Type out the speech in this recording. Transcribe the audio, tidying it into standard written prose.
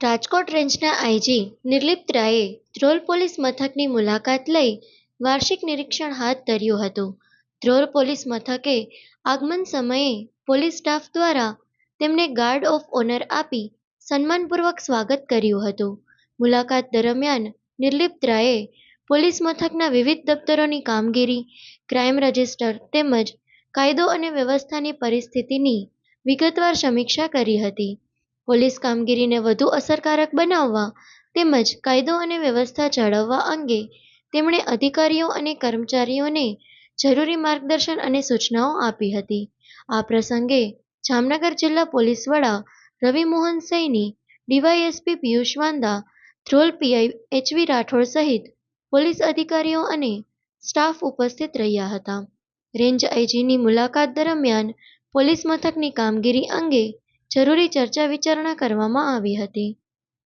રાજકોટ રેન્જના આઈજી નિર્લિપ્ત રાયે ધ્રોલ પોલીસ મથકની મુલાકાત લઈ વાર્ષિક નિરીક્ષણ હાથ ધર્યું હતું. ધ્રોલ પોલીસ મથકે આગમન સમયે પોલીસ સ્ટાફ દ્વારા તેમને ગાર્ડ ઓફ ઓનર આપી સન્માનપૂર્વક સ્વાગત કર્યું હતું. મુલાકાત દરમિયાન નિર્લિપ્ત રાયે પોલીસ મથકના વિવિધ દપ્તરોની કામગીરી, ક્રાઇમ રજિસ્ટર તેમજ કાયદો અને વ્યવસ્થાની પરિસ્થિતિની વિગતવાર સમીક્ષા કરી હતી. પોલીસ કામગીરીને વધુ અસરકારક બનાવવા તેમજ કાયદો અને વ્યવસ્થા જાળવવા અંગે તેમણે અધિકારીઓ અને કર્મચારીઓને જરૂરી માર્ગદર્શન અને સૂચનાઓ આપી હતી. આ પ્રસંગે જામનગર જિલ્લા પોલીસ વડા Ravi Mohan Saini, DYSP Piyush Vanda, Dhrol PI HV Rathod સહિત પોલીસ અધિકારીઓ અને સ્ટાફ ઉપસ્થિત રહ્યા હતા. રેન્જ આઈજીની મુલાકાત દરમિયાન પોલીસ મથકની કામગીરી અંગે જરૂરી ચર્ચા વિચારણા કરવામાં આવી હતી.